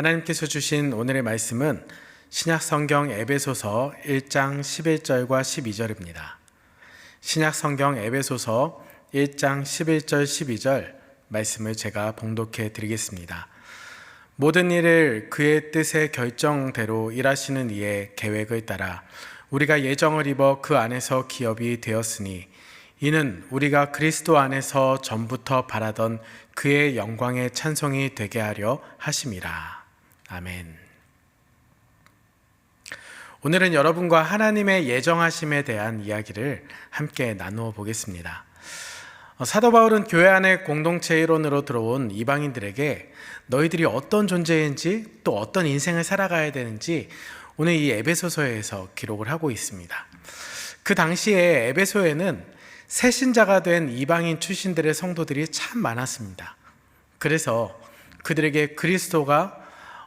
하나님께서 주신 오늘의 말씀은 신약성경 에베소서 1장 11절과 12절입니다. 신약성경 에베소서 1장 11절 12절 말씀을 제가 봉독해 드리겠습니다. 모든 일을 그의 뜻의 결정대로 일하시는 이의 계획을 따라 우리가 예정을 입어 그 안에서 기업이 되었으니 이는 우리가 그리스도 안에서 전부터 바라던 그의 영광의 찬송이 되게 하려 하심이라. 아멘. 오늘은 여러분과 하나님의 예정하심에 대한 이야기를 함께 나누어 보겠습니다. 사도 바울은 교회 안에 공동체 일원으로 들어온 이방인들에게 너희들이 어떤 존재인지 또 어떤 인생을 살아가야 되는지 오늘 이 에베소서에서 기록을 하고 있습니다. 그 당시에 에베소에는 새신자가 된 이방인 출신들의 성도들이 참 많았습니다. 그래서 그들에게 그리스도가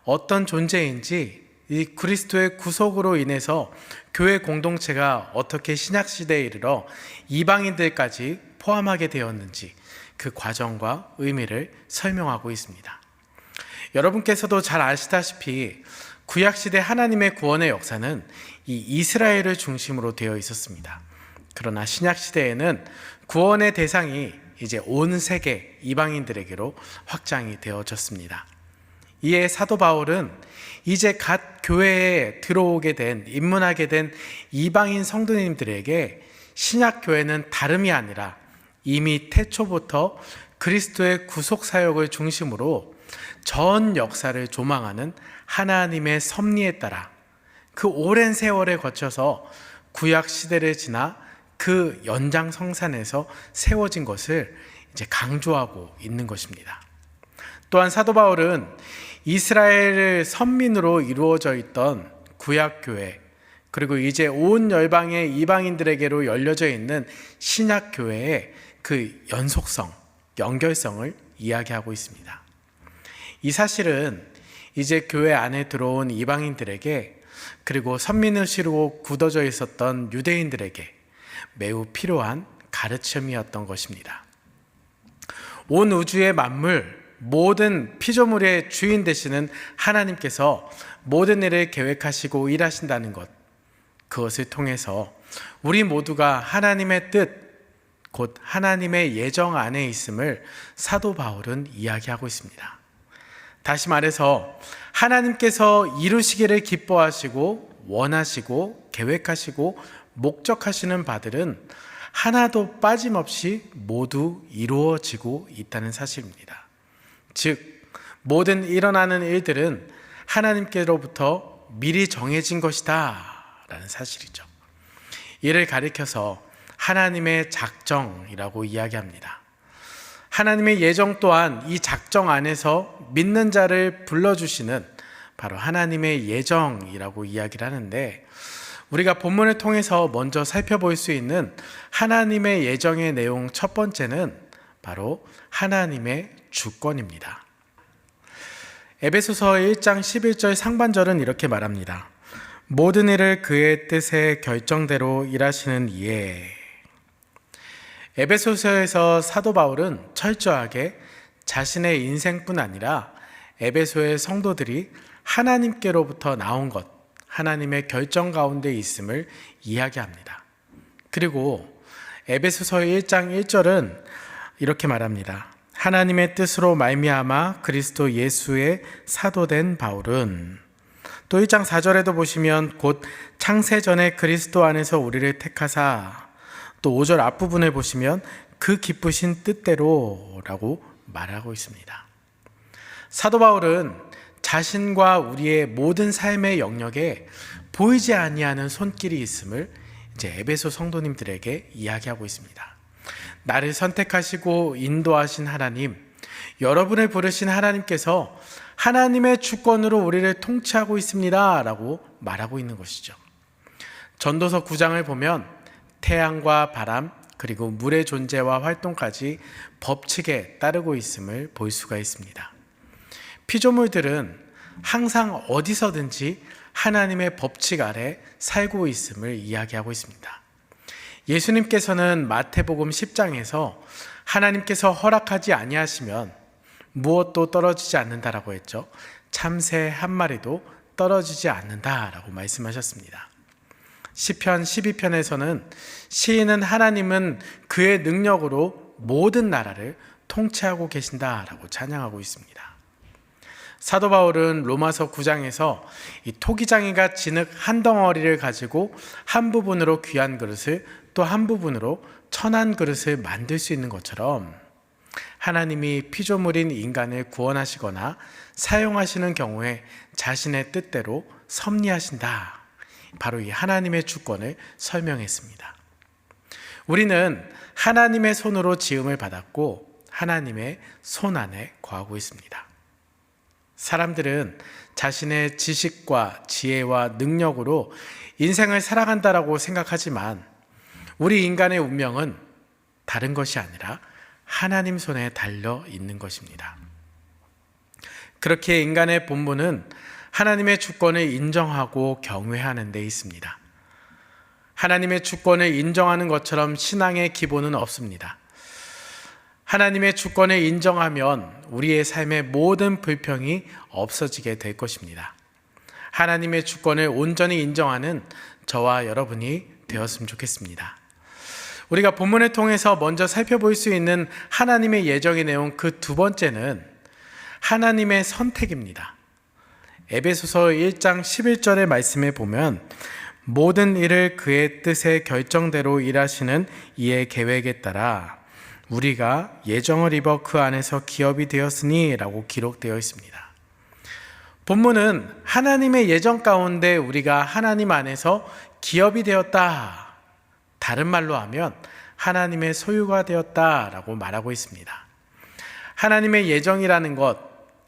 어떤 존재인지, 이 그리스도의 구속으로 인해서 교회 공동체가 어떻게 신약시대에 이르러 이방인들까지 포함하게 되었는지 그 과정과 의미를 설명하고 있습니다. 여러분께서도 잘 아시다시피 구약시대 하나님의 구원의 역사는 이 이스라엘을 중심으로 되어 있었습니다. 그러나 신약시대에는 구원의 대상이 이제 온 세계 이방인들에게로 확장이 되어졌습니다. 이에 사도 바울은 이제 갓 교회에 들어오게 된, 입문하게 된 이방인 성도님들에게 신약교회는 다름이 아니라 이미 태초부터 그리스도의 구속사역을 중심으로 전 역사를 조망하는 하나님의 섭리에 따라 그 오랜 세월에 거쳐서 구약 시대를 지나 그 연장성산에서 세워진 것을 이제 강조하고 있는 것입니다. 또한 사도 바울은 이스라엘 선민으로 이루어져 있던 구약교회, 그리고 이제 온 열방의 이방인들에게로 열려져 있는 신약교회의 그 연속성, 연결성을 이야기하고 있습니다. 이 사실은 이제 교회 안에 들어온 이방인들에게, 그리고 선민의식으로 굳어져 있었던 유대인들에게 매우 필요한 가르침이었던 것입니다. 온 우주의 만물, 모든 피조물의 주인 되시는 하나님께서 모든 일을 계획하시고 일하신다는 것, 그것을 통해서 우리 모두가 하나님의 뜻, 곧 하나님의 예정 안에 있음을 사도 바울은 이야기하고 있습니다. 다시 말해서 하나님께서 이루시기를 기뻐하시고 원하시고 계획하시고 목적하시는 바들은 하나도 빠짐없이 모두 이루어지고 있다는 사실입니다. 즉, 모든 일어나는 일들은 하나님께로부터 미리 정해진 것이다 라는 사실이죠. 이를 가리켜서 하나님의 작정이라고 이야기합니다. 하나님의 예정 또한 이 작정 안에서 믿는 자를 불러주시는 바로 하나님의 예정이라고 이야기를 하는데, 우리가 본문을 통해서 먼저 살펴볼 수 있는 하나님의 예정의 내용 첫 번째는 바로 하나님의 주권입니다. 에베소서 1장 11절 상반절은 이렇게 말합니다. 모든 일을 그의 뜻의 결정대로 일하시는 이에. 에베소서에서 사도 바울은 철저하게 자신의 인생뿐 아니라 에베소의 성도들이 하나님께로부터 나온 것, 하나님의 결정 가운데 있음을 이야기합니다. 그리고 에베소서 1장 1절은 이렇게 말합니다. 하나님의 뜻으로 말미암아 그리스도 예수의 사도된 바울은. 또 1장 4절에도 보시면 곧 창세전에 그리스도 안에서 우리를 택하사, 또 5절 앞부분에 보시면 그 기쁘신 뜻대로 라고 말하고 있습니다. 사도 바울은 자신과 우리의 모든 삶의 영역에 보이지 아니하는 손길이 있음을 이제 에베소 성도님들에게 이야기하고 있습니다. 나를 선택하시고 인도하신 하나님, 여러분을 부르신 하나님께서 하나님의 주권으로 우리를 통치하고 있습니다 라고 말하고 있는 것이죠. 전도서 9장을 보면 태양과 바람, 그리고 물의 존재와 활동까지 법칙에 따르고 있음을 볼 수가 있습니다. 피조물들은 항상 어디서든지 하나님의 법칙 아래 살고 있음을 이야기하고 있습니다. 예수님께서는 마태복음 10장에서 하나님께서 허락하지 아니하시면 무엇도 떨어지지 않는다라고 했죠. 참새 한 마리도 떨어지지 않는다라고 말씀하셨습니다. 시편 12편에서는 시인은 하나님은 그의 능력으로 모든 나라를 통치하고 계신다라고 찬양하고 있습니다. 사도 바울은 로마서 9장에서 이 토기장이가 진흙 한 덩어리를 가지고 한 부분으로 귀한 그릇을 또 한 부분으로 천한 그릇을 만들 수 있는 것처럼 하나님이 피조물인 인간을 구원하시거나 사용하시는 경우에 자신의 뜻대로 섭리하신다. 바로 이 하나님의 주권을 설명했습니다. 우리는 하나님의 손으로 지음을 받았고 하나님의 손 안에 거하고 있습니다. 사람들은 자신의 지식과 지혜와 능력으로 인생을 살아간다라고 생각하지만 우리 인간의 운명은 다른 것이 아니라 하나님 손에 달려 있는 것입니다. 그렇게 인간의 본분은 하나님의 주권을 인정하고 경외하는 데 있습니다. 하나님의 주권을 인정하는 것처럼 신앙의 기본은 없습니다. 하나님의 주권을 인정하면 우리의 삶의 모든 불평이 없어지게 될 것입니다. 하나님의 주권을 온전히 인정하는 저와 여러분이 되었으면 좋겠습니다. 우리가 본문을 통해서 먼저 살펴볼 수 있는 하나님의 예정의 내용 그 두 번째는 하나님의 선택입니다. 에베소서 1장 11절의 말씀에 보면 모든 일을 그의 뜻의 결정대로 일하시는 이의 계획에 따라 우리가 예정을 입어 그 안에서 기업이 되었으니 라고 기록되어 있습니다. 본문은 하나님의 예정 가운데 우리가 하나님 안에서 기업이 되었다. 다른 말로 하면 하나님의 소유가 되었다라고 말하고 있습니다. 하나님의 예정이라는 것,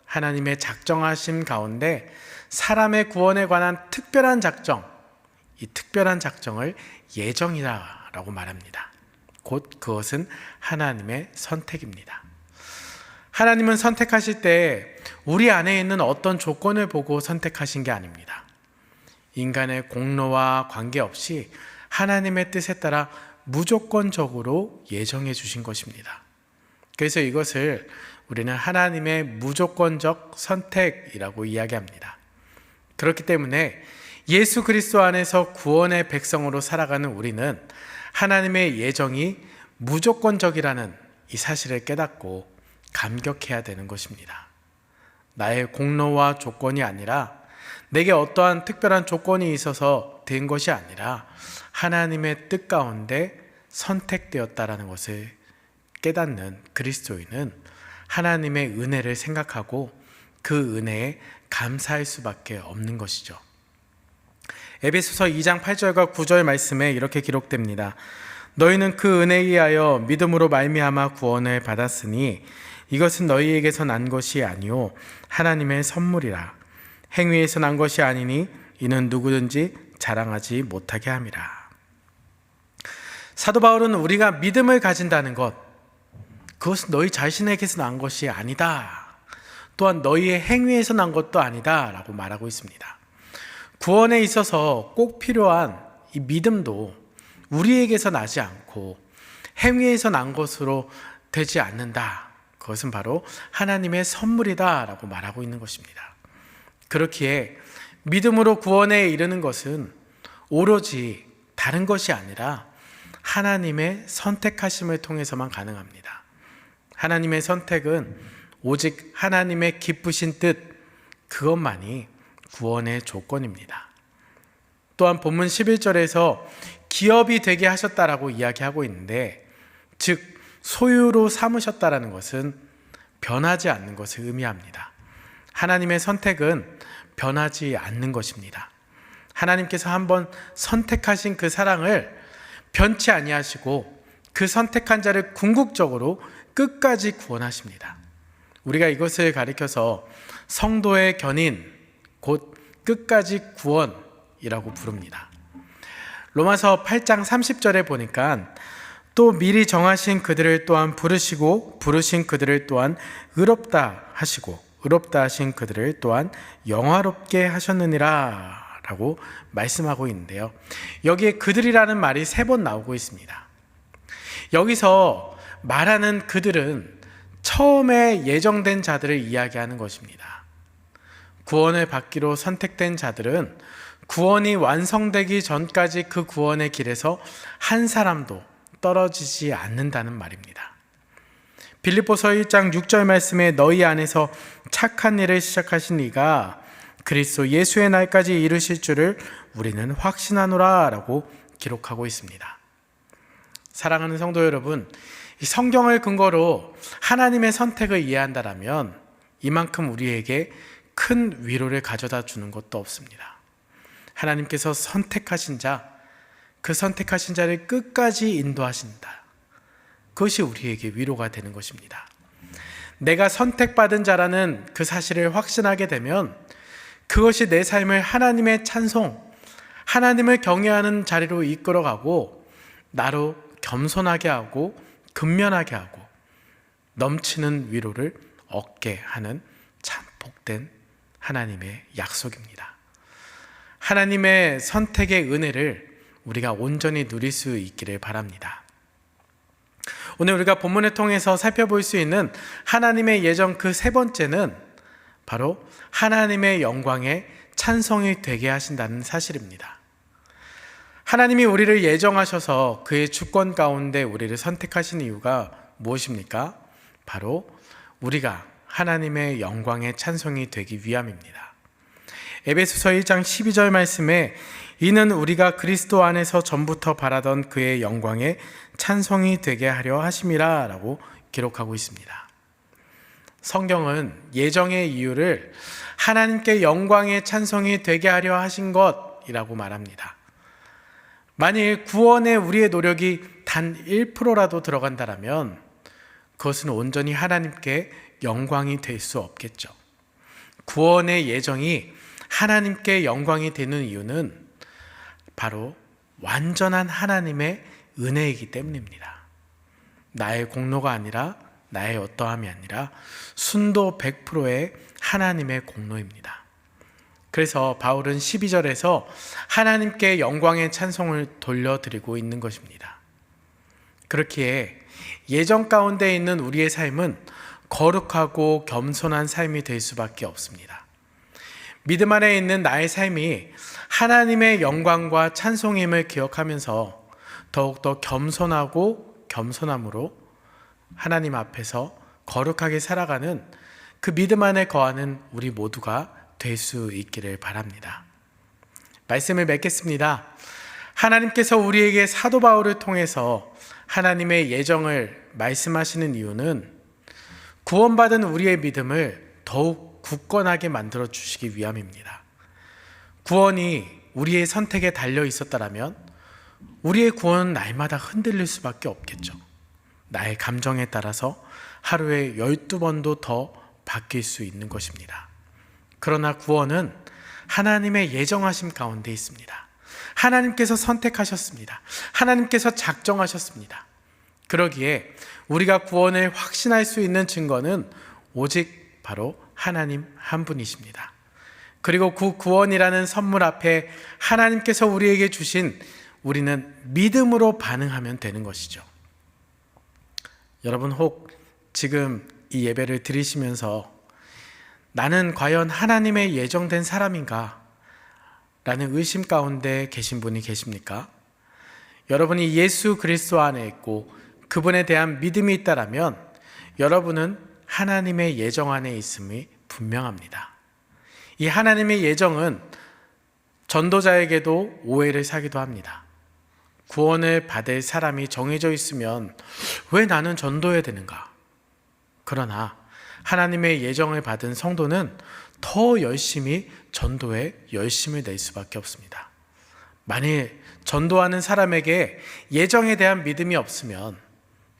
하나님의 작정하심 가운데 사람의 구원에 관한 특별한 작정, 이 특별한 작정을 예정이라고 말합니다. 곧 그것은 하나님의 선택입니다. 하나님은 선택하실 때 우리 안에 있는 어떤 조건을 보고 선택하신 게 아닙니다. 인간의 공로와 관계없이 하나님의 뜻에 따라 무조건적으로 예정해 주신 것입니다. 그래서 이것을 우리는 하나님의 무조건적 선택이라고 이야기합니다. 그렇기 때문에 예수 그리스도 안에서 구원의 백성으로 살아가는 우리는 하나님의 예정이 무조건적이라는 이 사실을 깨닫고 감격해야 되는 것입니다. 나의 공로와 조건이 아니라 내게 어떠한 특별한 조건이 있어서 된 것이 아니라 하나님의 뜻 가운데 선택되었다라는 것을 깨닫는 그리스도인은 하나님의 은혜를 생각하고 그 은혜에 감사할 수밖에 없는 것이죠. 에베소서 2장 8절과 9절 말씀에 이렇게 기록됩니다. 너희는 그 은혜에 의하여 믿음으로 말미암아 구원을 받았으니 이것은 너희에게서 난 것이 아니요 하나님의 선물이라. 행위에서 난 것이 아니니 이는 누구든지 자랑하지 못하게 함이라. 사도 바울은 우리가 믿음을 가진다는 것, 그것은 너희 자신에게서 난 것이 아니다. 또한 너희의 행위에서 난 것도 아니다 라고 말하고 있습니다. 구원에 있어서 꼭 필요한 이 믿음도 우리에게서 나지 않고 행위에서 난 것으로 되지 않는다. 그것은 바로 하나님의 선물이다 라고 말하고 있는 것입니다. 그렇기에 믿음으로 구원에 이르는 것은 오로지 다른 것이 아니라 하나님의 선택하심을 통해서만 가능합니다. 하나님의 선택은 오직 하나님의 기쁘신 뜻, 그것만이 구원의 조건입니다. 또한 본문 11절에서 기업이 되게 하셨다라고 이야기하고 있는데, 즉 소유로 삼으셨다라는 것은 변하지 않는 것을 의미합니다. 하나님의 선택은 변하지 않는 것입니다. 하나님께서 한번 선택하신 그 사랑을 변치 아니하시고 그 선택한 자를 궁극적으로 끝까지 구원하십니다. 우리가 이것을 가리켜서 성도의 견인, 곧 끝까지 구원이라고 부릅니다. 로마서 8장 30절에 보니까 또 미리 정하신 그들을 또한 부르시고 부르신 그들을 또한 의롭다 하시고 의롭다 하신 그들을 또한 영화롭게 하셨느니라 라고 말씀하고 있는데요. 여기에 그들이라는 말이 3번 나오고 있습니다. 여기서 말하는 그들은 처음에 예정된 자들을 이야기하는 것입니다. 구원을 받기로 선택된 자들은 구원이 완성되기 전까지 그 구원의 길에서 한 사람도 떨어지지 않는다는 말입니다. 빌립보서 1장 6절 말씀에 너희 안에서 착한 일을 시작하신 이가 그리스도 예수의 날까지 이루실 줄을 우리는 확신하노라 라고 기록하고 있습니다. 사랑하는 성도 여러분, 이 성경을 근거로 하나님의 선택을 이해한다면 이만큼 우리에게 큰 위로를 가져다 주는 것도 없습니다. 하나님께서 선택하신 자, 그 선택하신 자를 끝까지 인도하신다. 그것이 우리에게 위로가 되는 것입니다. 내가 선택받은 자라는 그 사실을 확신하게 되면 그것이 내 삶을 하나님의 찬송, 하나님을 경외하는 자리로 이끌어가고 나로 겸손하게 하고 근면하게 하고 넘치는 위로를 얻게 하는 참 복된 하나님의 약속입니다. 하나님의 선택의 은혜를 우리가 온전히 누릴 수 있기를 바랍니다. 오늘 우리가 본문을 통해서 살펴볼 수 있는 하나님의 예정 그 세 번째는 바로 하나님의 영광에 찬송이 되게 하신다는 사실입니다. 하나님이 우리를 예정하셔서 그의 주권 가운데 우리를 선택하신 이유가 무엇입니까? 바로 우리가 하나님의 영광에 찬송이 되기 위함입니다. 에베소서 1장 12절 말씀에 이는 우리가 그리스도 안에서 전부터 바라던 그의 영광에 찬송이 되게 하려 하심이라 라고 기록하고 있습니다. 성경은 예정의 이유를 하나님께 영광의 찬송이 되게 하려 하신 것이라고 말합니다. 만일 구원에 우리의 노력이 단 1%라도 들어간다면 그것은 온전히 하나님께 영광이 될 수 없겠죠. 구원의 예정이 하나님께 영광이 되는 이유는 바로 완전한 하나님의 은혜이기 때문입니다. 나의 공로가 아니라 나의 어떠함이 아니라 순도 100%의 하나님의 공로입니다. 그래서 바울은 12절에서 하나님께 영광의 찬송을 돌려드리고 있는 것입니다. 그렇기에 예정 가운데 있는 우리의 삶은 거룩하고 겸손한 삶이 될 수밖에 없습니다. 믿음 안에 있는 나의 삶이 하나님의 영광과 찬송임을 기억하면서 더욱더 겸손하고 겸손함으로 하나님 앞에서 거룩하게 살아가는 그 믿음 안에 거하는 우리 모두가 될 수 있기를 바랍니다. 말씀을 맺겠습니다. 하나님께서 우리에게 사도 바울을 통해서 하나님의 예정을 말씀하시는 이유는 구원받은 우리의 믿음을 더욱 굳건하게 만들어 주시기 위함입니다. 구원이 우리의 선택에 달려 있었다면 우리의 구원은 날마다 흔들릴 수밖에 없겠죠. 나의 감정에 따라서 하루에 12번도 더 바뀔 수 있는 것입니다. 그러나 구원은 하나님의 예정하심 가운데 있습니다. 하나님께서 선택하셨습니다. 하나님께서 작정하셨습니다. 그러기에 우리가 구원을 확신할 수 있는 증거는 오직 바로 하나님 한 분이십니다. 그리고 그 구원이라는 선물 앞에 하나님께서 우리에게 주신 우리는 믿음으로 반응하면 되는 것이죠. 여러분 혹 지금 이 예배를 드리시면서 나는 과연 하나님의 예정된 사람인가? 라는 의심 가운데 계신 분이 계십니까? 여러분이 예수 그리스도 안에 있고 그분에 대한 믿음이 있다라면 여러분은 하나님의 예정 안에 있음이 분명합니다. 이 하나님의 예정은 전도자에게도 오해를 사기도 합니다. 구원을 받을 사람이 정해져 있으면 왜 나는 전도해야 되는가? 그러나 하나님의 예정을 받은 성도는 더 열심히 전도에 열심을 낼 수밖에 없습니다. 만일 전도하는 사람에게 예정에 대한 믿음이 없으면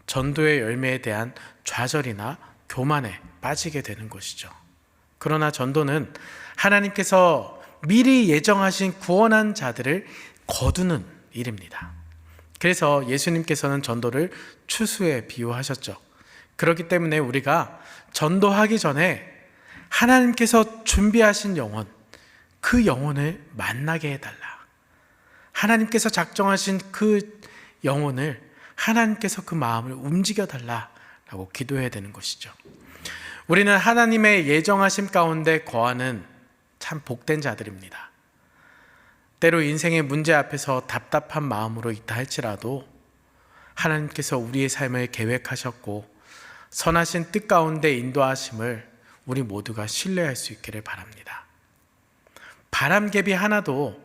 전도의 열매에 대한 좌절이나 교만에 빠지게 되는 것이죠. 그러나 전도는 하나님께서 미리 예정하신 구원한 자들을 거두는 일입니다. 그래서 예수님께서는 전도를 추수에 비유하셨죠. 그렇기 때문에 우리가 전도하기 전에 하나님께서 준비하신 영혼, 그 영혼을 만나게 해달라. 하나님께서 작정하신 그 영혼을 하나님께서 그 마음을 움직여달라라고 기도해야 되는 것이죠. 우리는 하나님의 예정하심 가운데 거하는 참 복된 자들입니다. 때로 인생의 문제 앞에서 답답한 마음으로 있다 할지라도 하나님께서 우리의 삶을 계획하셨고 선하신 뜻 가운데 인도하심을 우리 모두가 신뢰할 수 있기를 바랍니다. 바람개비 하나도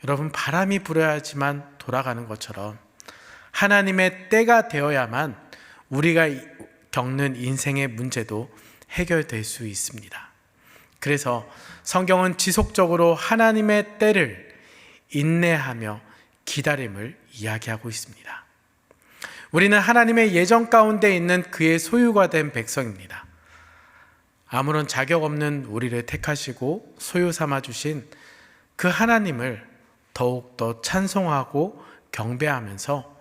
여러분 바람이 불어야지만 돌아가는 것처럼 하나님의 때가 되어야만 우리가 겪는 인생의 문제도 해결될 수 있습니다. 그래서 성경은 지속적으로 하나님의 때를 인내하며 기다림을 이야기하고 있습니다. 우리는 하나님의 예정 가운데 있는 그의 소유가 된 백성입니다. 아무런 자격 없는 우리를 택하시고 소유 삼아 주신 그 하나님을 더욱더 찬송하고 경배하면서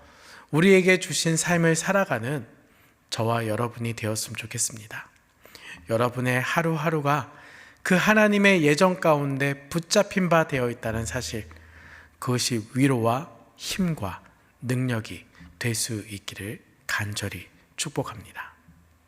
우리에게 주신 삶을 살아가는 저와 여러분이 되었으면 좋겠습니다. 여러분의 하루하루가 그 하나님의 예정 가운데 붙잡힌 바 되어 있다는 사실, 그것이 위로와 힘과 능력이 될 수 있기를 간절히 축복합니다.